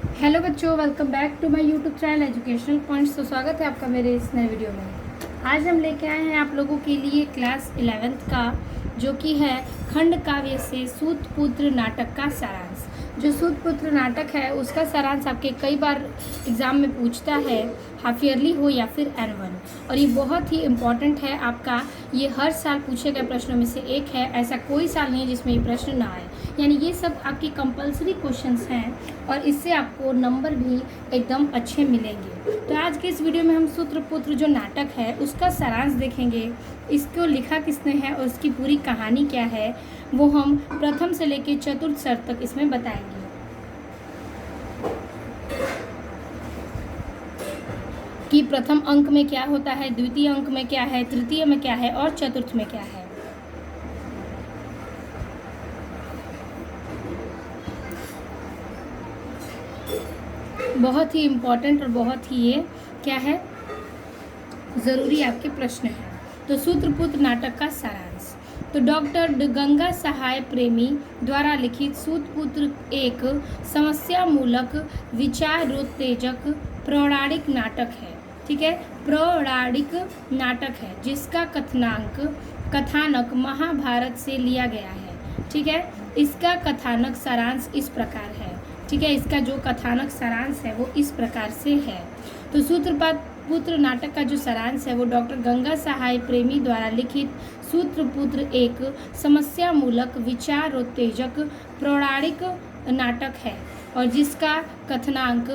Hello बच्चों, welcome back to my YouTube channel educational points. तो स्वागत है आपका मेरे इस नए वीडियो में। आज हम लेके आए हैं आप लोगों के लिए क्लास 11th का जो कि है खंड काव्य से सूतपुत्र नाटक का सारांश। जो सूतपुत्र नाटक है उसका सारांश आपके कई बार एग्ज़ाम में पूछता है, हाफ ईयरली हो या फिर एनुअल, और ये बहुत ही इम्पॉर्टेंट है आपका। ये हर साल पूछे गए प्रश्नों में से एक है, ऐसा कोई साल नहीं है जिसमें ये प्रश्न ना आए। यानी ये सब आपकी कंपलसरी क्वेश्चंस हैं और इससे आपको नंबर भी एकदम अच्छे मिलेंगे। तो आज के इस वीडियो में हम सूत्रपुत्र जो नाटक है उसका सारांश देखेंगे। इसको लिखा किसने है और उसकी पूरी कहानी क्या है वो हम प्रथम से लेकर चतुर्थ स्तर तक इसमें बताएंगे। कि प्रथम अंक में क्या होता है, द्वितीय अंक में क्या है, तृतीय में क्या है और चतुर्थ में क्या है। बहुत ही इम्पोर्टेंट और बहुत ही ये क्या है, ज़रूरी आपके प्रश्न हैं। तो सूत्रपुत्र नाटक का सारांश। तो डॉक्टर गंगा सहाय प्रेमी द्वारा लिखित सूतपुत्र एक समस्या मूलक विचारोत्तेजक पौराणिक नाटक है। ठीक है, पौराणिक नाटक है जिसका कथानक महाभारत से लिया गया है। ठीक है, इसका कथानक सारांश इस प्रकार है। ठीक है, इसका जो कथानक सारांश है वो इस प्रकार से है। तो सूत्रपुत्र नाटक का जो सारांश है वो डॉक्टर गंगा सहाय प्रेमी द्वारा लिखित सूत्रपुत्र एक समस्या मूलक विचारोत्तेजक पौराणिक नाटक है और जिसका कथनांक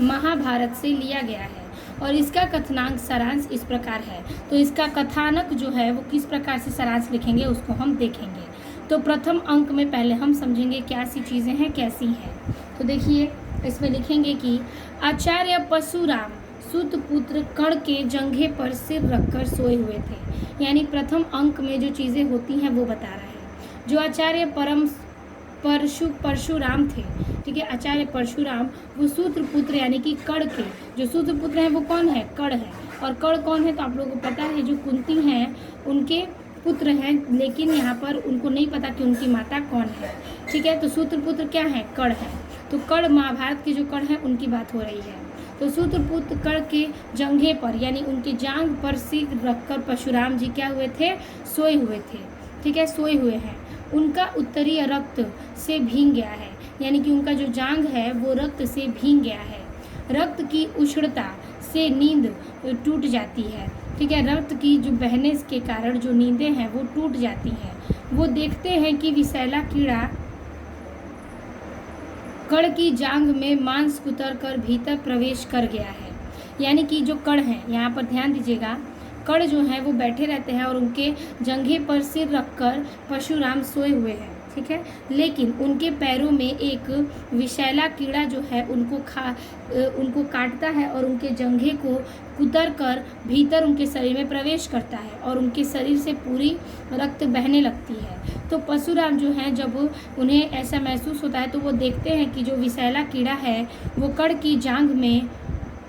महाभारत से लिया गया है और इसका कथनांक सारांश इस प्रकार है। तो इसका कथानक जो है वो किस प्रकार से सारांश लिखेंगे उसको हम देखेंगे। तो प्रथम अंक में पहले हम समझेंगे क्या सी चीज़ें हैं, कैसी हैं। तो देखिए, इसमें लिखेंगे कि आचार्य परशुराम सूतपुत्र कर्ण के जंघे पर सिर रखकर सोए हुए थे। यानी प्रथम अंक में जो चीज़ें होती हैं वो बता रहा है। जो आचार्य परशुराम थे, ठीक है, आचार्य परशुराम वो सूत्रपुत्र यानी कि कर्ण के जो सूत्रपुत्र हैं वो कौन है, कर्ण है। और कर्ण कौन है तो आप लोगों को पता है, जो कुंती हैं उनके पुत्र हैं, लेकिन यहाँ पर उनको नहीं पता कि उनकी माता कौन है। ठीक है, तो सूत्रपुत्र क्या है, कर्ण है। तो कर्ण, महाभारत के जो कर्ण हैं उनकी बात हो रही है। तो सूत्रपुत्र कर्ण के जंघे पर यानी उनके जांघ पर सिर रखकर परशुराम जी क्या हुए थे, सोए हुए थे। ठीक है, सोए हुए हैं। उनका उत्तरीय रक्त से भीग गया है, यानी कि उनका जो जांघ है वो रक्त से भीग गया है। रक्त की उष्णता से नींद टूट जाती है। ठीक है, रक्त की जो बहने के कारण जो नींदें हैं वो टूट जाती हैं। वो देखते हैं कि विषैला कीड़ा कर्ण की जांघ में मांस कुतर कर भीतर प्रवेश कर गया है। यानी कि जो कर्ण है, यहाँ पर ध्यान दीजिएगा, कर्ण जो है वो बैठे रहते हैं और उनके जंघे पर सिर रखकर परशुराम सोए हुए हैं। ठीक है, लेकिन उनके पैरों में एक विषैला कीड़ा जो है उनको काटता है और उनके जंघे को कुतर कर भीतर उनके शरीर में प्रवेश करता है और उनके शरीर से पूरी रक्त बहने लगती है। तो परशुराम जो हैं जब उन्हें ऐसा महसूस होता है तो वो देखते हैं कि जो विषैला कीड़ा है वो कर्ण की जांघ में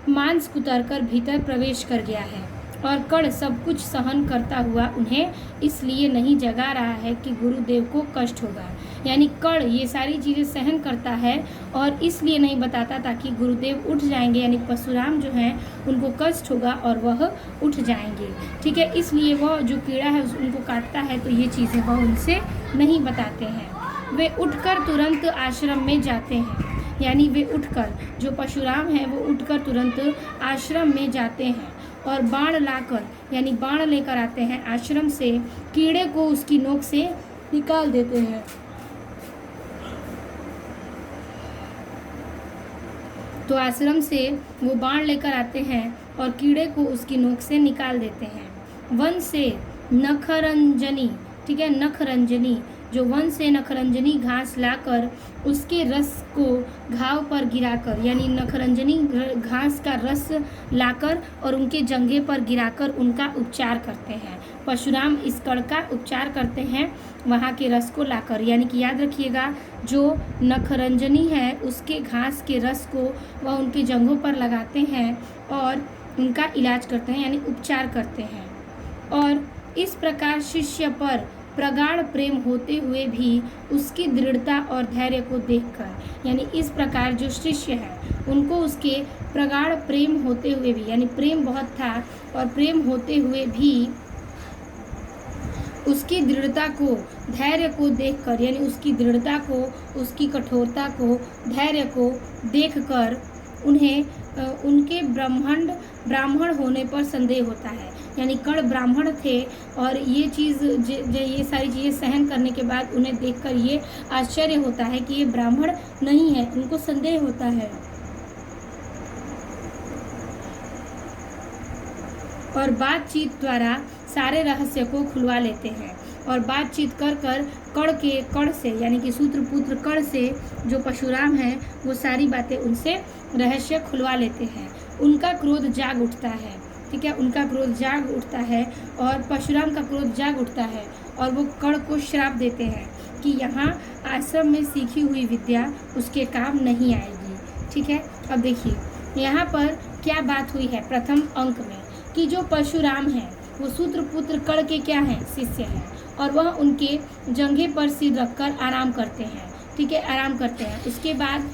मांस कुतर कर भीतर प्रवेश कर गया है और कर्ण सब कुछ सहन करता हुआ उन्हें इसलिए नहीं जगा रहा है कि गुरुदेव को कष्ट होगा। यानी कर्ण ये सारी चीज़ें सहन करता है और इसलिए नहीं बताता ताकि गुरुदेव उठ जाएंगे, यानी परशुराम जो हैं उनको कष्ट होगा और वह उठ जाएंगे। ठीक है, इसलिए वह जो कीड़ा है उनको काटता है तो ये चीज़ें वह उनसे नहीं बताते हैं। वे उठकर तुरंत आश्रम में जाते हैं, यानी वे उठकर, जो परशुराम हैं वो उठकर तुरंत आश्रम में जाते हैं और बाण लाकर, यानी बाण लेकर आते हैं आश्रम से, कीड़े को उसकी नोक से निकाल देते हैं। तो आश्रम से वो बाण लेकर आते हैं और कीड़े को उसकी नोक से निकाल देते हैं। वन से नखरंजनी, ठीक है, नखरंजनी, जो वन से नखरंजनी घास लाकर उसके रस को घाव पर गिराकर, यानी नखरंजनी घास का रस लाकर और उनके जंघे पर गिराकर उनका उपचार करते हैं। परशुराम इस कर्ण का उपचार करते हैं वहाँ के रस को लाकर, यानी कि याद रखिएगा, जो नखरंजनी है उसके घास के रस को वह उनके जंघों पर लगाते हैं और उनका इलाज करते हैं, यानी उपचार करते हैं। और इस प्रकार शिष्य पर प्रगाढ़ प्रेम होते हुए भी उसकी दृढ़ता और धैर्य को देखकर, यानी इस प्रकार जो शिष्य है उनको उसके प्रगाढ़ प्रेम होते हुए भी, यानी प्रेम बहुत था और प्रेम होते हुए भी उसकी दृढ़ता को, धैर्य को देखकर, यानी उसकी दृढ़ता को, उसकी कठोरता को, धैर्य को देखकर उन्हें उनके ब्राह्मण होने पर संदेह होता है। यानी कर्ण ब्राह्मण थे और ये सारी चीज़ें सहन करने के बाद उन्हें देखकर ये आश्चर्य होता है कि ये ब्राह्मण नहीं है, उनको संदेह होता है। और बातचीत द्वारा सारे रहस्य को खुलवा लेते हैं और बातचीत कर कर्ण से, यानी कि सूत्रपुत्र कर्ण से जो परशुराम हैं वो सारी बातें उनसे रहस्य खुलवा लेते हैं। उनका क्रोध जाग उठता है, ठीक है, उनका क्रोध जाग उठता है और परशुराम का क्रोध जाग उठता है और वो कर्ण को श्राप देते हैं कि यहाँ आश्रम में सीखी हुई विद्या उसके काम नहीं आएगी। ठीक है, अब देखिए यहाँ पर क्या बात हुई है प्रथम अंक में कि जो परशुराम हैं वो सूत्रपुत्र कर्ण के क्या हैं, शिष्य हैं, और वह उनके जंघे पर सिर रखकर आराम करते हैं। ठीक है, आराम करते हैं। उसके बाद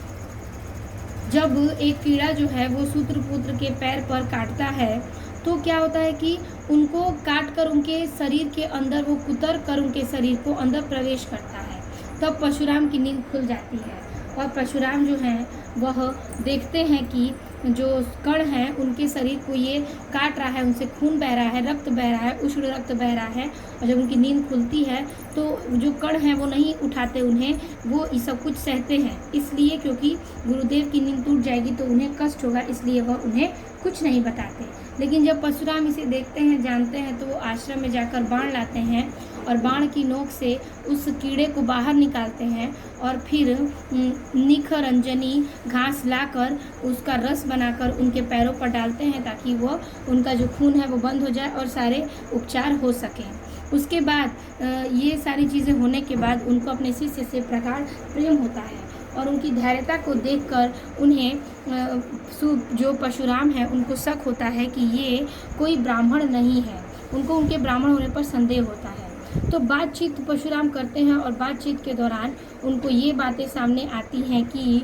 जब एक कीड़ा जो है वो सूत्रपुत्र के पैर पर काटता है तो क्या होता है कि उनको काट कर उनके शरीर के अंदर, वो कुतर कर उनके शरीर को अंदर प्रवेश करता है। तब परशुराम की नींद खुल जाती है और परशुराम जो हैं वह देखते हैं कि जो कर्ण हैं उनके शरीर को ये काट रहा है, उनसे खून बह रहा है, रक्त बह रहा है, उष्ण रक्त बह रहा है। और जब उनकी नींद खुलती है तो जो कर्ण हैं वो नहीं उठाते उन्हें, वो ये सब कुछ सहते हैं, इसलिए क्योंकि गुरुदेव की नींद टूट जाएगी तो उन्हें कष्ट होगा, इसलिए वह उन्हें कुछ नहीं बताते। लेकिन जब परशुराम इसे देखते हैं, जानते हैं, तो वो आश्रम में जाकर बाण लाते हैं और बाण की नोक से उस कीड़े को बाहर निकालते हैं और फिर निखरंजनी घास लाकर उसका रस बनाकर उनके पैरों पर डालते हैं ताकि वो उनका जो खून है वो बंद हो जाए और सारे उपचार हो सकें। उसके बाद ये सारी चीज़ें होने के बाद उनको अपने शिष्य से प्रगाढ़ प्रेम होता है और उनकी धैर्यता को देखकर उन्हें जो परशुराम है उनको शक होता है कि ये कोई ब्राह्मण नहीं है, उनको उनके ब्राह्मण होने पर संदेह होता है। तो बातचीत परशुराम करते हैं और बातचीत के दौरान उनको ये बातें सामने आती हैं कि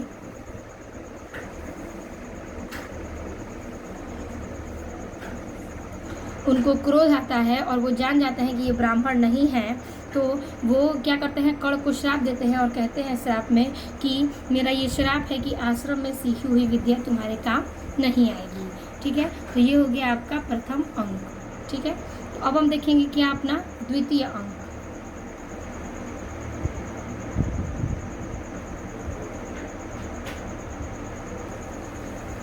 उनको क्रोध आता है और वो जान जाते हैं कि ये ब्राह्मण नहीं है। तो वो क्या करते हैं, कर्ण को श्राप देते हैं और कहते हैं श्राप में कि मेरा ये श्राप है कि आश्रम में सीखी हुई विद्या तुम्हारे काम नहीं आएगी। ठीक है, तो ये हो गया आपका प्रथम अंक। ठीक है, तो अब हम देखेंगे क्या अपना द्वितीय अंक।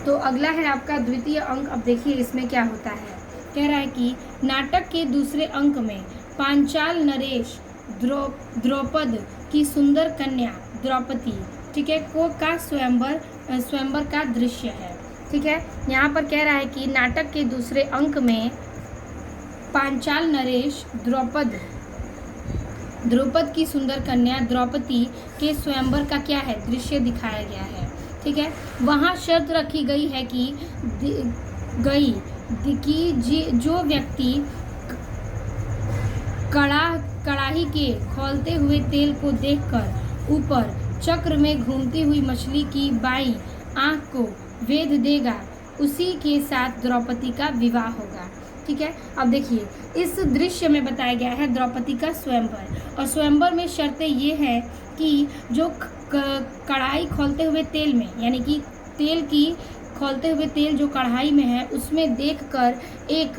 तो अगला है आपका द्वितीय अंक। अब देखिए इसमें क्या होता है। कह रहा है कि नाटक के दूसरे अंक में पांचाल नरेश द्रौपद की सुंदर कन्या द्रौपदी, ठीक है, को का स्वयंवर का दृश्य है। ठीक है, यहाँ पर कह रहा है कि नाटक के दूसरे अंक में पांचाल नरेश द्रौपद की सुंदर कन्या द्रौपदी के स्वयंवर का क्या है, दृश्य दिखाया गया है। ठीक है, वहाँ शर्त रखी गई है कि जो व्यक्ति कड़ाही के खौलते हुए तेल को देखकर ऊपर चक्र में घूमती हुई मछली की बाईं आंख को वेध देगा, उसी के साथ द्रौपदी का विवाह होगा। ठीक है, अब देखिए इस दृश्य में बताया गया है द्रौपदी का स्वयंवर, और स्वयंवर में शर्तें ये है कि जो कढ़ाई खोलते हुए तेल में, यानी कि तेल की खोलते हुए तेल जो कढ़ाई में है उसमें देखकर एक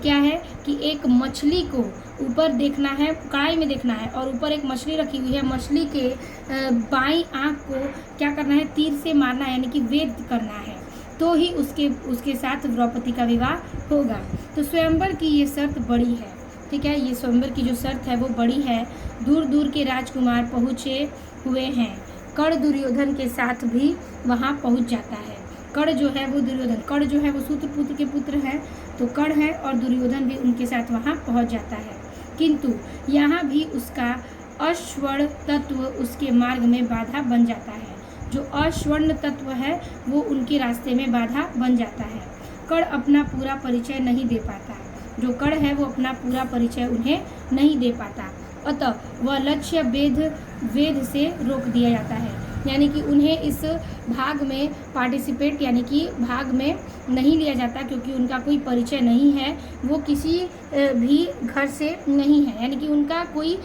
क्या है कि एक मछली को ऊपर देखना है, कढ़ाई में देखना है और ऊपर एक मछली रखी हुई है, मछली के बाईं आंख को क्या करना है, तीर से मारना है, यानी कि वेध करना है, तो ही उसके साथ द्रौपदी का विवाह होगा। तो स्वयंवर की ये शर्त बड़ी है। ठीक है, ये स्वयंवर की जो शर्त है वो बड़ी है। दूर दूर के राजकुमार पहुँचे हुए हैं, कर्ण दुर्योधन के साथ भी वहाँ पहुँच जाता है। कर्ण जो है वो कर्ण जो है वो सूत्रपुत्र के पुत्र हैं, तो कर्ण है और दुर्योधन भी उनके साथ वहाँ पहुँच जाता है। किंतु यहाँ भी उसका अश्वर्ण तत्व उसके मार्ग में बाधा बन जाता है। जो अश्वर्ण तत्व है वो उनके रास्ते में बाधा बन जाता है। कर्ण अपना पूरा परिचय नहीं दे पाता, जो कर्ण है वो अपना पूरा परिचय उन्हें नहीं दे पाता। अतः वह लक्ष्य वेद से रोक दिया जाता है। यानी कि उन्हें इस भाग में पार्टिसिपेट यानी कि भाग में नहीं लिया जाता, क्योंकि उनका कोई परिचय नहीं है, वो किसी भी घर से नहीं है, यानी कि उनका कोई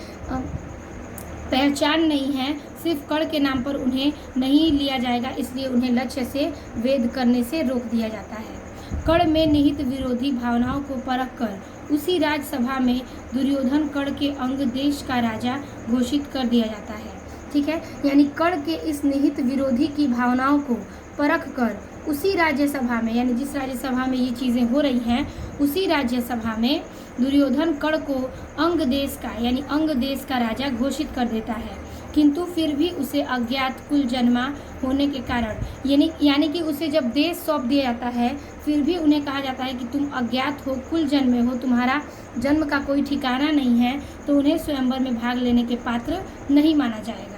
पहचान नहीं है, सिर्फ कण के नाम पर उन्हें नहीं लिया जाएगा, इसलिए उन्हें लक्ष्य से वेद करने से रोक दिया जाता है। कण में निहित विरोधी भावनाओं को परख कर उसी राज्यसभा में दुर्योधन कण के अंग देश का राजा घोषित कर दिया जाता है। ठीक है, यानी कण के इस निहित विरोधी की भावनाओं को परख कर उसी राज्यसभा में, यानी जिस राज्यसभा में ये चीज़ें हो रही हैं, उसी राज्यसभा में दुर्योधन कण को अंग देश का यानी अंग देश का राजा घोषित कर देता है। किंतु फिर भी उसे अज्ञात कुल जन्मा होने के कारण यानी कि उसे जब देश सौंप दिया जाता है, फिर भी उन्हें कहा जाता है कि तुम अज्ञात हो, कुल जन्मे हो, तुम्हारा जन्म का कोई ठिकाना नहीं है, तो उन्हें स्वयंवर में भाग लेने के पात्र नहीं माना जाएगा।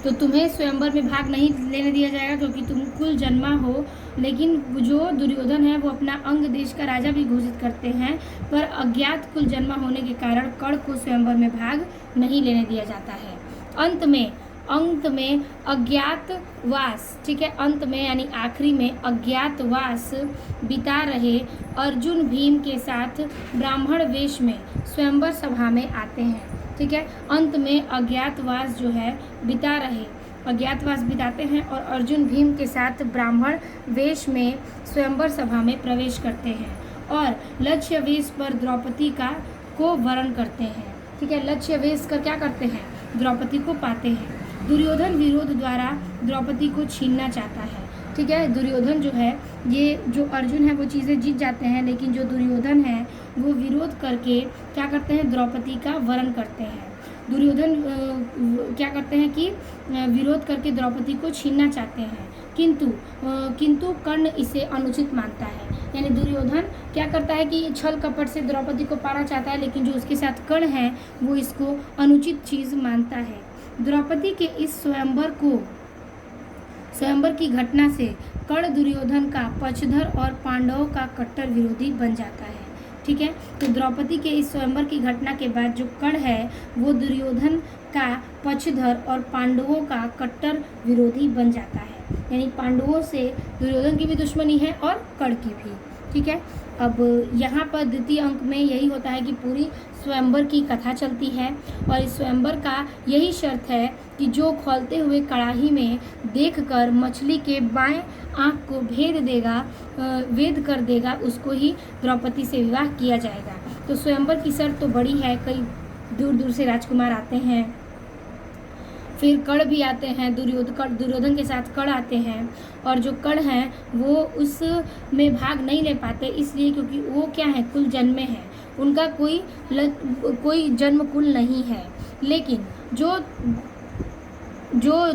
तो तुम्हें स्वयंवर में भाग नहीं लेने दिया जाएगा क्योंकि तुम कुल जन्मा हो। लेकिन जो दुर्योधन है वो अपना अंग देश का राजा भी घोषित करते हैं, पर अज्ञात कुल जन्मा होने के कारण कर्ण को स्वयंवर में भाग नहीं लेने दिया जाता है। अंत में अज्ञातवास, ठीक है, अंत में यानी आखिरी में अज्ञातवास बिता रहे अर्जुन भीम के साथ ब्राह्मण वेश में स्वयंवर सभा में आते हैं। ठीक है, अंत में अज्ञातवास जो है अज्ञातवास बिताते हैं और अर्जुन भीम के साथ ब्राह्मण वेश में स्वयंवर सभा में प्रवेश करते हैं और लक्ष्य वेश पर द्रौपदी को वरण करते हैं। ठीक है, लक्ष्य वेश कर क्या करते हैं, द्रौपदी को पाते हैं। दुर्योधन विरोध द्वारा द्रौपदी को छीनना चाहता है। ठीक है, दुर्योधन जो है, ये जो अर्जुन है वो चीज़ें जीत जाते हैं, लेकिन जो दुर्योधन है वो विरोध करके क्या करते हैं, द्रौपदी का वरण करते हैं। दुर्योधन क्या करते हैं कि विरोध करके द्रौपदी को छीनना चाहते हैं, किंतु कर्ण इसे अनुचित मानता है। यानी दुर्योधन क्या करता है कि छल कपट से द्रौपदी को पाना चाहता है, लेकिन जो उसके साथ कर्ण है वो इसको अनुचित चीज़ मानता है। द्रौपदी के इस स्वयंवर की घटना से कर्ण दुर्योधन का पक्षधर और पांडवों का कट्टर विरोधी बन जाता है। ठीक है, तो द्रौपदी के इस स्वयंवर की घटना के बाद जो कर्ण है वो दुर्योधन का पक्षधर और पांडवों का कट्टर विरोधी बन जाता है। यानी पांडवों से दुर्योधन की भी दुश्मनी है और कर्ण की भी। ठीक है, अब यहाँ पर द्वितीय अंक में यही होता है कि पूरी स्वयंवर की कथा चलती है और इस स्वयंवर का यही शर्त है कि जो खौलते हुए कड़ाही में देखकर मछली के बाएं आँख को वेद कर देगा, उसको ही द्रौपदी से विवाह किया जाएगा। तो स्वयंवर की शर्त तो बड़ी है, कई दूर दूर से राजकुमार आते हैं, फिर कर्ण भी आते हैं, दुर्योधन के साथ कर्ण आते हैं, और जो कर्ण हैं वो उसमें भाग नहीं ले पाते, इसलिए क्योंकि वो क्या है, कुल जन्मे हैं, उनका कोई जन्म कुल नहीं है। लेकिन जो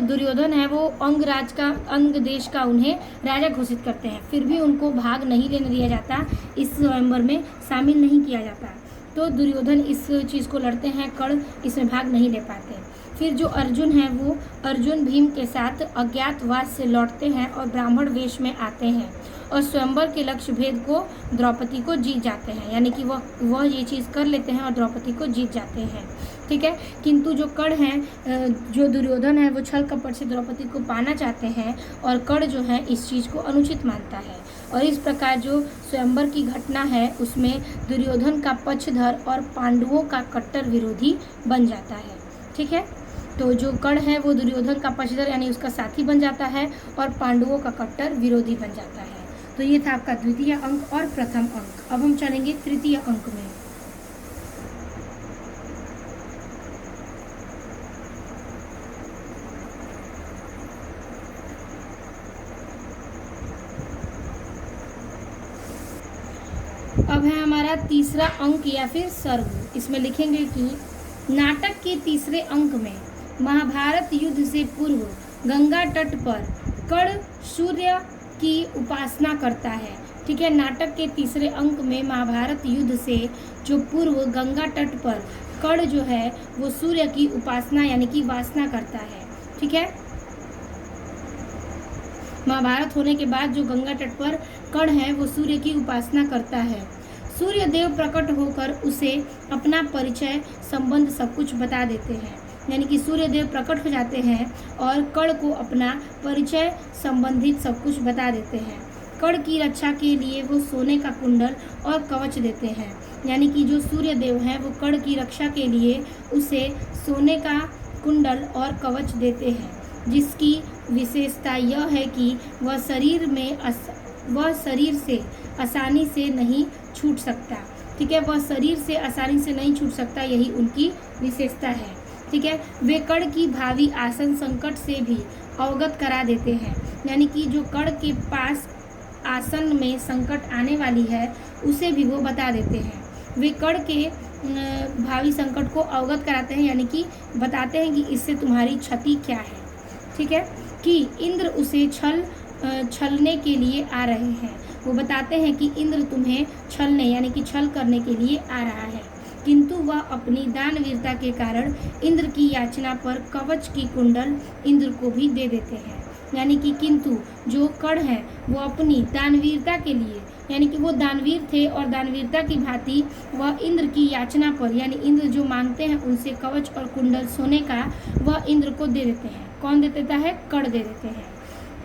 दुर्योधन है वो अंग देश का उन्हें राजा घोषित करते हैं, फिर भी उनको भाग नहीं लेने दिया जाता, इस स्वयंवर में शामिल नहीं किया जाता। तो दुर्योधन इस चीज़ को लड़ते हैं, कर्ण इसमें भाग नहीं ले पाते। फिर जो अर्जुन है वो अर्जुन भीम के साथ अज्ञातवास से लौटते हैं और ब्राह्मण वेश में आते हैं और स्वयंवर के लक्ष्य भेद को द्रौपदी को जीत जाते हैं। यानी कि वह ये चीज़ कर लेते हैं और द्रौपदी को जीत जाते हैं। ठीक है, किंतु जो कर्ण हैं, जो दुर्योधन है, वो छल कपट से द्रौपदी को पाना चाहते हैं और कर्ण जो है इस चीज़ को अनुचित मानता है। और इस प्रकार जो स्वयंवर की घटना है उसमें दुर्योधन का पक्षधर और पांडवों का कट्टर विरोधी बन जाता है। ठीक है, तो जो कर्ण है वो दुर्योधन का पक्षधर यानी उसका साथी बन जाता है और पांडवों का कट्टर विरोधी बन जाता है। तो ये था आपका द्वितीय अंक और प्रथम अंक। अब हम चलेंगे तृतीय अंक में। अब है हमारा तीसरा अंक या फिर सर्ग। इसमें लिखेंगे कि नाटक के तीसरे अंक में महाभारत युद्ध से पूर्व गंगा तट पर कर्ण सूर्य की उपासना करता है। ठीक है, नाटक के तीसरे अंक में महाभारत युद्ध से जो पूर्व गंगा तट पर कर्ण जो है वो सूर्य की उपासना यानी कि वासना करता है। ठीक है, महाभारत होने के बाद जो गंगा तट पर कर्ण है वो सूर्य की उपासना करता है। सूर्यदेव प्रकट होकर उसे अपना परिचय संबंध सब कुछ बता देते हैं। यानी कि सूर्यदेव प्रकट हो जाते हैं और कर्ण को अपना परिचय संबंधित सब कुछ बता देते हैं। कर्ण की रक्षा के लिए वो सोने का कुंडल और कवच देते हैं। यानी कि जो सूर्यदेव हैं वो कर्ण की रक्षा के लिए उसे सोने का कुंडल और कवच देते हैं, जिसकी विशेषता यह है कि वह शरीर से आसानी से नहीं छूट सकता। ठीक है, वह शरीर से आसानी से नहीं छूट सकता, यही उनकी विशेषता है। ठीक है, वे कर्ण की भावी आसन संकट से भी अवगत करा देते हैं। यानी कि जो कर्ण के पास आसन में संकट आने वाली है उसे भी वो बता देते हैं। वे कर्ण के भावी संकट को अवगत कराते हैं, यानी कि बताते हैं कि इससे तुम्हारी क्षति क्या है। ठीक है, कि इंद्र उसे छलने के लिए आ रहे हैं। वो बताते हैं कि इंद्र तुम्हें छलने यानी कि छल करने के लिए आ रहा है, किंतु वह अपनी दानवीरता के कारण इंद्र की याचना पर कवच की कुंडल इंद्र को भी दे देते हैं। यानी कि किंतु जो कर्ण है वो अपनी दानवीरता के लिए, यानी कि वो दानवीर थे और दानवीरता की भांति वह इंद्र की याचना पर, यानी इंद्र जो मांगते हैं उनसे कवच और कुंडल सोने का, वह इंद्र को दे देते हैं। कौन दे देता है? कर्ण दे देते हैं।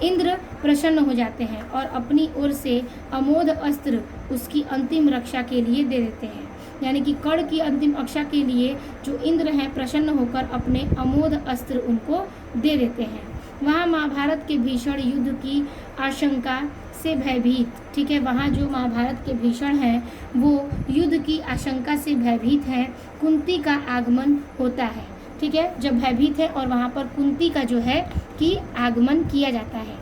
इंद्र प्रसन्न हो जाते हैं और अपनी ओर से अमोघ अस्त्र उसकी अंतिम रक्षा के लिए दे देते हैं। यानी कि कर्ण की अंतिम रक्षा के लिए जो इंद्र हैं प्रसन्न होकर अपने अमोघ अस्त्र उनको दे देते हैं। वहाँ महाभारत के भीषण युद्ध की आशंका से भयभीत, ठीक है, वहाँ जो महाभारत के भीषण हैं वो युद्ध की आशंका से भयभीत हैं, कुंती का आगमन होता है। ठीक है, जब भयभीत है और वहाँ पर कुंती का जो है कि आगमन किया जाता है,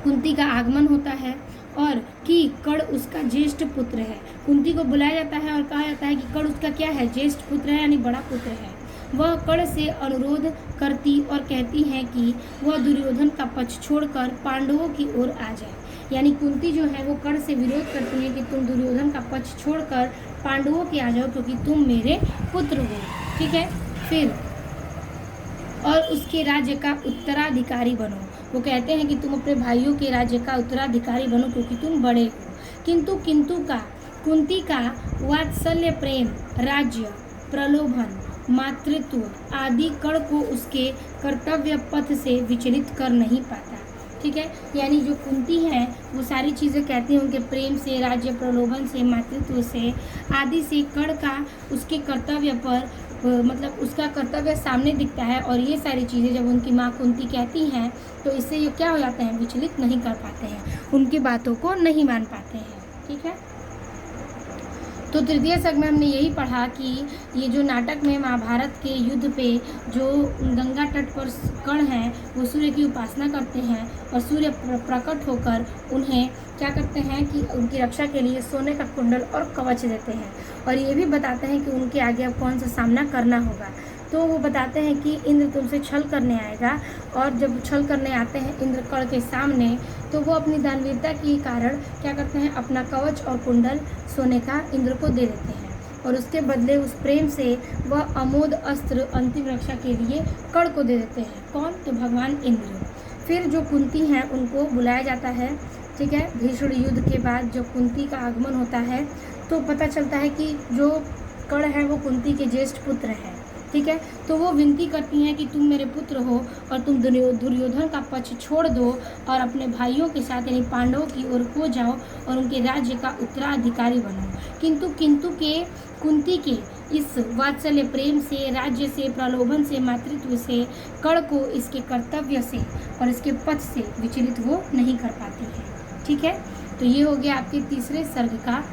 कुंती का आगमन होता है और कि कर्ण उसका ज्येष्ठ पुत्र है। कुंती को बुलाया जाता है और कहा जाता है कि कर्ण उसका क्या है? ज्येष्ठ पुत्र है, यानी बड़ा पुत्र है। वह कर्ण से अनुरोध करती और कहती हैं कि वह दुर्योधन का पक्ष छोड़कर पांडवों की ओर आ जाए। यानी कुंती जो है वो कर्ण से विरोध करती है कि तुम दुर्योधन का पक्ष छोड़कर पांडवों के आ जाओ, क्योंकि तुम मेरे पुत्र हो। ठीक है, फिर और उसके राज्य का उत्तराधिकारी बनो। वो कहते हैं कि तुम अपने भाइयों के राज्य का उत्तराधिकारी बनो क्योंकि तुम बड़े हो। किंतु कुंती का वात्सल्य, प्रेम, राज्य, प्रलोभन, मातृत्व आदि कर्ण को उसके कर्तव्य पथ से विचलित कर नहीं पाता। ठीक है, यानी जो कुंती है वो सारी चीज़ें कहती हैं उनके प्रेम से, राज्य, प्रलोभन से, मातृत्व से आदि से कर्ण का उसके कर्तव्य पर मतलब उसका कर्तव्य सामने दिखता है। और ये सारी चीज़ें जब उनकी माँ कुंती कहती हैं तो इससे ये क्या हो जाते हैं? विचलित नहीं कर पाते हैं, उनकी बातों को नहीं मान पाते हैं। ठीक है, तो तृतीय सर्ग में हमने यही पढ़ा कि ये जो नाटक में महाभारत के युद्ध पे जो गंगा तट पर कर्ण हैं वो सूर्य की उपासना करते हैं और सूर्य प्रकट होकर उन्हें क्या करते हैं कि उनकी रक्षा के लिए सोने का कुंडल और कवच देते हैं और ये भी बताते हैं कि उनके आगे अब कौन सा सामना करना होगा। तो वो बताते हैं कि इंद्र तुमसे छल करने आएगा और जब छल करने आते हैं इंद्र कर्ण के सामने तो वो अपनी दानवीरता के कारण क्या करते हैं? अपना कवच और कुंडल सोने का इंद्र को दे देते हैं और उसके बदले उस प्रेम से वह अमोघ अस्त्र अंतिम रक्षा के लिए कर्ण को दे देते हैं। कौन? तो भगवान इंद्र। फिर जो कुंती हैं उनको बुलाया जाता है। ठीक है, भीषण युद्ध के बाद जब कुंती का आगमन होता है तो पता चलता है कि जो कर्ण है वो कुंती के ज्येष्ठ पुत्र हैं। ठीक है, तो वो विनती करती हैं कि तुम मेरे पुत्र हो और तुम दुर्योधन का पक्ष छोड़ दो और अपने भाइयों के साथ यानी पांडवों की ओर हो जाओ और उनके राज्य का उत्तराधिकारी बनो। किंतु के कुंती के इस वात्सल्य, प्रेम से, राज्य से, प्रलोभन से, मातृत्व से कर्ण को इसके कर्तव्य से और इसके पथ से विचलित वो नहीं कर पाती है। ठीक है, तो ये हो गया आपके तीसरे सर्ग का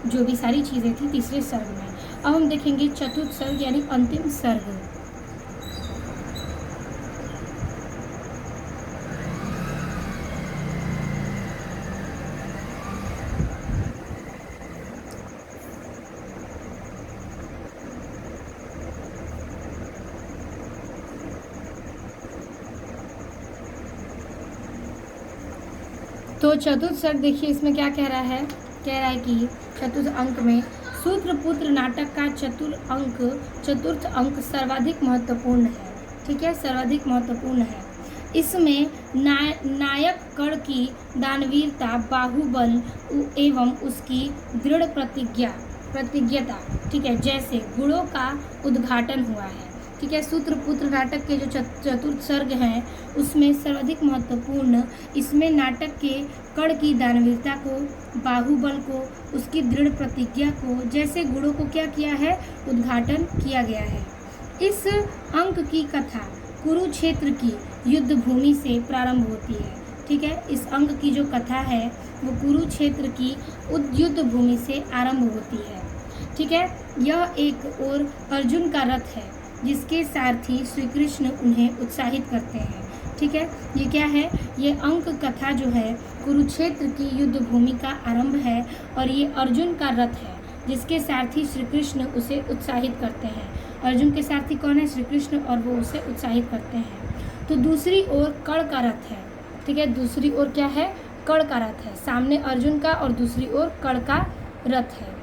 जो भी सारी चीज़ें थी तीसरे सर्ग में। अब हम देखेंगे चतुर्थ सर्ग यानी अंतिम सर्ग। तो चतुर्थ सर्ग देखिए इसमें क्या कह रहा है? कह रहा है कि चतुर्थ अंक में सूत्रपुत्र नाटक का चतुर्थ अंक सर्वाधिक महत्वपूर्ण है। ठीक है, सर्वाधिक महत्वपूर्ण है। इसमें नायक कर्ण की दानवीरता, बाहुबल एवं उसकी दृढ़ प्रतिज्ञता, ठीक है, जैसे गुणों का उद्घाटन हुआ है। ठीक है, सूत्रपुत्र नाटक के जो चतुर्थ सर्ग हैं उसमें सर्वाधिक महत्वपूर्ण इसमें नाटक के कर्ण की दानवीरता को, बाहुबल को, उसकी दृढ़ प्रतिज्ञा को, जैसे गुणों को क्या किया है, उद्घाटन किया गया है। इस अंक की कथा कुरुक्षेत्र की युद्ध भूमि से प्रारंभ होती है। ठीक है, इस अंक की जो कथा है वो कुरुक्षेत्र की युद्ध भूमि से आरंभ होती है। ठीक है, यह एक और अर्जुन का रथ है जिसके सारथी श्री कृष्ण उन्हें उत्साहित करते हैं। ठीक है, ये क्या है, ये अंक कथा जो है कुरुक्षेत्र की युद्ध भूमि का आरंभ है और ये अर्जुन का रथ है जिसके सारथी श्री कृष्ण उसे उत्साहित करते हैं। अर्जुन के सारथी कौन है, श्री कृष्ण, और वो उसे उत्साहित करते हैं। तो दूसरी ओर कर्ण का रथ है। ठीक है, दूसरी ओर क्या है, कर्ण का रथ है, सामने अर्जुन का और दूसरी ओर कर्ण का रथ है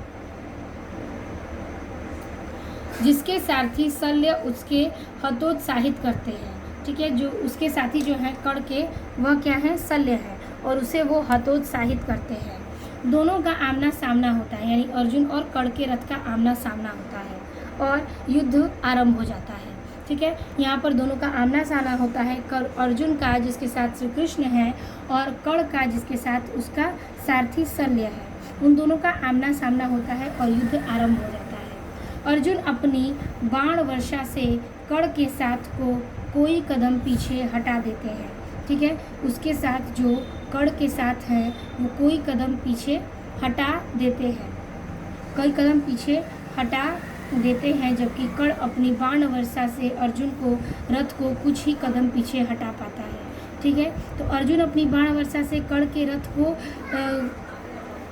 जिसके सारथी शल्य उसके हतोत्साहित करते हैं। ठीक है, जो उसके साथी जो हैं कर्ण के वह क्या है, शल्य है और उसे वो हतोत्साहित करते हैं। दोनों का आमना सामना होता है, यानी अर्जुन और कर्ण के रथ का आमना सामना होता है और युद्ध आरंभ हो जाता है। ठीक है, यहाँ पर दोनों का आमना सामना होता है, अर्जुन का जिसके साथ श्री कृष्ण है और कर्ण का जिसके साथ उसका सारथी शल्य है। उन दोनों का आमना सामना होता है और युद्ध आरंभ हो जाता है। अर्जुन अपनी बाण वर्षा से कर्ण के साथ को कोई कदम पीछे हटा देते हैं। ठीक है, उसके साथ जो कर्ण के साथ है वो कोई कदम पीछे हटा देते हैं, कई कदम पीछे हटा देते हैं, जबकि कर्ण अपनी बाण वर्षा से अर्जुन को रथ को कुछ ही कदम पीछे हटा पाता है। ठीक है, तो अर्जुन अपनी बाण वर्षा से कर्ण के रथ को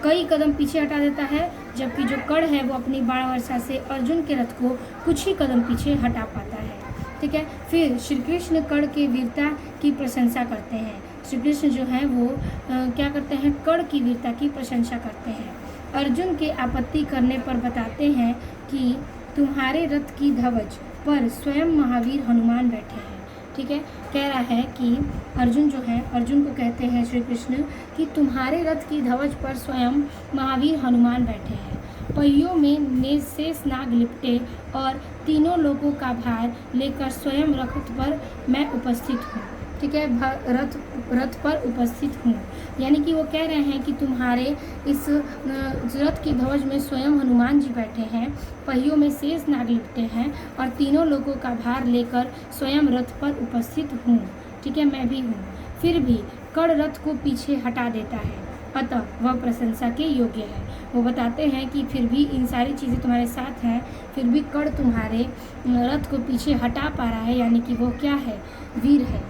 कई कदम पीछे हटा देता है, जबकि जो कर्ण है वो अपनी बाण वर्षा से अर्जुन के रथ को कुछ ही कदम पीछे हटा पाता है। ठीक है, फिर श्री कृष्ण कर्ण के वीरता की प्रशंसा करते हैं। श्री कृष्ण जो है वो क्या करते हैं, कर्ण की वीरता की प्रशंसा करते हैं। अर्जुन के आपत्ति करने पर बताते हैं कि तुम्हारे रथ की ध्वज पर स्वयं महावीर हनुमान बैठे हैं। ठीक है, कह रहा है कि अर्जुन जो है, अर्जुन को कहते हैं श्री कृष्ण कि तुम्हारे रथ की ध्वज पर स्वयं महावीर हनुमान बैठे हैं, पहियों में शेष नाग लिपटे और तीनों लोगों का भार लेकर स्वयं रथ पर मैं उपस्थित हूँ। ठीक है, रथ पर उपस्थित हूँ, यानी कि वो कह रहे हैं कि तुम्हारे इस रथ की ध्वज में स्वयं हनुमान जी बैठे हैं, पहियों में शेष नाग लिपटे हैं और तीनों लोगों का भार लेकर स्वयं रथ पर उपस्थित हूँ। ठीक है, मैं भी हूँ। फिर भी कर्ण रथ को पीछे हटा देता है, अतः वह प्रशंसा के योग्य है। वो बताते हैं कि फिर भी इन सारी चीज़ें तुम्हारे साथ हैं, फिर भी कर्ण तुम्हारे रथ को पीछे हटा पा रहा है, यानी कि वो क्या है, वीर है,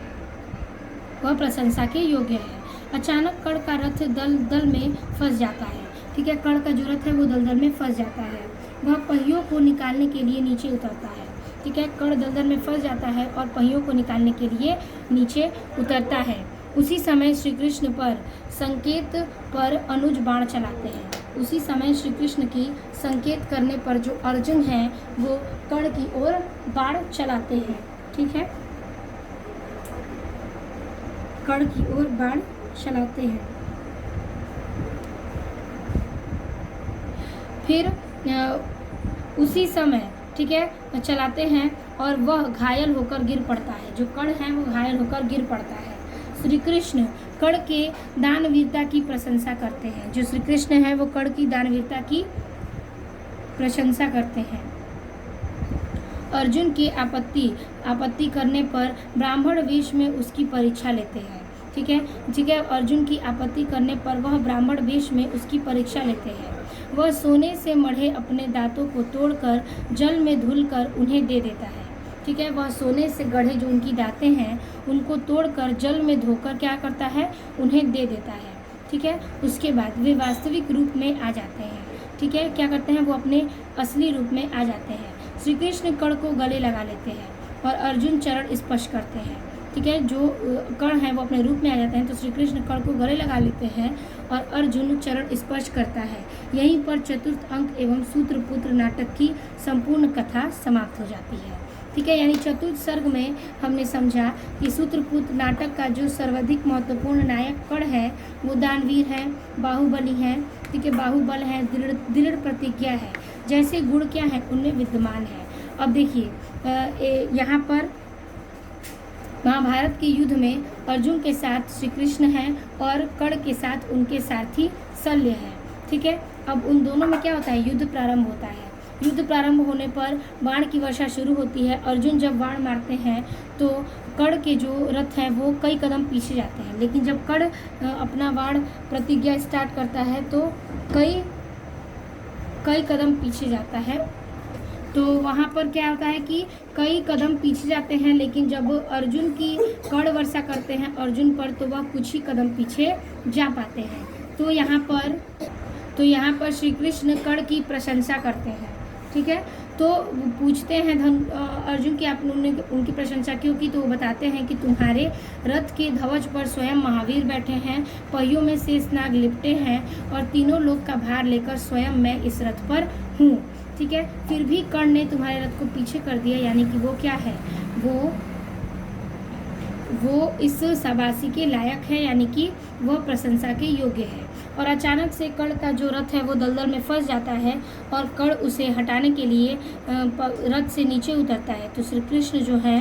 वह प्रशंसा के योग्य है। अचानक कर्ण का रथ दलदल में फंस जाता है। ठीक है, कर्ण का जो रथ है वो दलदल में फंस जाता है, वह पहियों को निकालने के लिए नीचे उतरता है। ठीक है, कर्ण दलदल में फंस जाता है और पहियों को निकालने के लिए नीचे उतरता है। उसी समय श्री कृष्ण पर संकेत पर अनुज बाण चलाते हैं। उसी समय श्री कृष्ण की संकेत करने पर जो अर्जुन हैं वो कर्ण की ओर बाण चलाते हैं। ठीक है, कर्ण की ओर बाण चलाते हैं। फिर उसी समय ठीक है चलाते हैं और वह घायल होकर गिर पड़ता है। जो कर्ण है वो घायल होकर गिर पड़ता है। श्री कृष्ण कर्ण के दानवीरता की प्रशंसा करते हैं। जो श्री कृष्ण है वो कर्ण की दानवीरता की प्रशंसा करते हैं। अर्जुन की आपत्ति करने पर ब्राह्मण वेश में उसकी परीक्षा लेते हैं। ठीक है, अर्जुन की आपत्ति करने पर वह ब्राह्मण वेश में उसकी परीक्षा लेते हैं। वह सोने से मढ़े अपने दांतों को तोड़कर जल में धुलकर उन्हें दे देता है। ठीक है, वह सोने से गढ़े जो उनकी दांतें हैं उनको तोड़कर जल में धोकर क्या करता है, उन्हें दे देता है। ठीक है, उसके बाद वे वास्तविक रूप में आ जाते हैं। ठीक है, क्या करते हैं, वो अपने असली रूप में आ जाते हैं। श्री कृष्ण कर्ण को गले लगा लेते हैं और अर्जुन चरण स्पर्श करते हैं। ठीक है, जो कर्ण है वो अपने रूप में आ जाते हैं तो श्री कृष्ण कर्ण को गले लगा लेते हैं और अर्जुन चरण स्पर्श करता है। यहीं पर चतुर्थ अंक एवं सूत्रपुत्र नाटक की संपूर्ण कथा समाप्त हो जाती है। ठीक है। यानी चतुर्थ सर्ग में हमने समझा कि सूत्रपुत्र नाटक का जो सर्वाधिक महत्वपूर्ण नायक कर्ण है वो दानवीर है, बाहुबली है, ठीक है, बाहुबल है, दृढ़ प्रतिज्ञा है, जैसे गुण क्या है उनमें विद्यमान है। अब देखिए यहाँ पर महाभारत के युद्ध में अर्जुन के साथ श्री कृष्ण हैं और कर्ण के साथ उनके सारथी शल्य हैं, ठीक है। अब उन दोनों में क्या होता है, युद्ध प्रारंभ होता है। युद्ध प्रारंभ होने पर बाण की वर्षा शुरू होती है। अर्जुन जब बाण मारते हैं तो कर्ण के जो रथ हैं वो कई कदम पीछे जाते हैं, लेकिन जब कर्ण अपना बाण प्रतिज्ञा स्टार्ट करता है तो कई कदम पीछे जाता है। तो वहाँ पर क्या होता है कि कई कदम पीछे जाते हैं, लेकिन जब अर्जुन की कर्ण वर्षा करते हैं अर्जुन पर तो वह कुछ ही कदम पीछे जा पाते हैं। तो यहाँ पर श्री कृष्ण कर्ण की प्रशंसा करते हैं, ठीक है। तो पूछते हैं अर्जुन की आपने उनकी प्रशंसा क्यों की, तो वो बताते हैं कि तुम्हारे रथ के ध्वज पर स्वयं महावीर बैठे हैं, पहियों में शेषनाग लिपटे हैं और तीनों लोक का भार लेकर स्वयं मैं इस रथ पर हूँ, ठीक है। फिर भी कर्ण ने तुम्हारे रथ को पीछे कर दिया, यानी कि वो क्या है, वो इस शाबाशी के लायक है, यानी कि वह प्रशंसा के योग्य है। और अचानक से कर्ण का जो रथ है वो दलदल में फंस जाता है और कर्ण उसे हटाने के लिए रथ से नीचे उतरता है। तो श्री कृष्ण जो है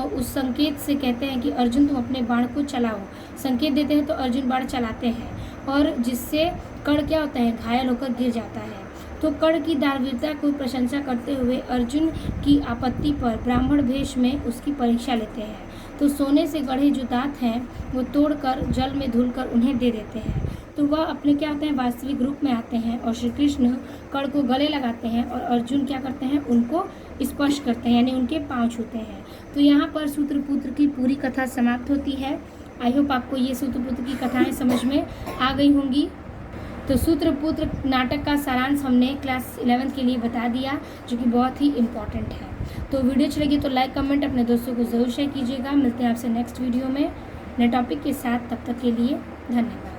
उस संकेत से कहते हैं कि अर्जुन तुम अपने बाण को चलाओ। संकेत देते हैं तो अर्जुन बाण चलाते हैं और जिससे कर्ण क्या होता है, घायल होकर गिर जाता है। तो कर्ण की दानवीरता को प्रशंसा करते हुए अर्जुन की आपत्ति पर ब्राह्मण वेश में उसकी परीक्षा लेते हैं। तो सोने से गढ़े जो दांत हैं वो तोड़कर जल में धुलकर उन्हें दे देते हैं। तो वह अपने क्या होते हैं, वास्तविक रूप में आते हैं और श्री कृष्ण कर्ण को गले लगाते हैं और अर्जुन क्या करते हैं, उनको स्पर्श करते हैं, यानी उनके पाँव छूते हैं। तो यहाँ पर सूत्रपुत्र की पूरी कथा समाप्त होती है। आई होप आपको ये सूत्रपुत्र की कथाएँ समझ में आ गई होंगी। तो सूत्रपुत्र नाटक का सारांश हमने क्लास 11 के लिए बता दिया, जो कि बहुत ही इम्पॉर्टेंट है। तो वीडियो अच्छी लगी तो लाइक कमेंट अपने दोस्तों को ज़रूर शेयर कीजिएगा। मिलते हैं आपसे नेक्स्ट वीडियो में नए टॉपिक के साथ, तब तक के लिए धन्यवाद।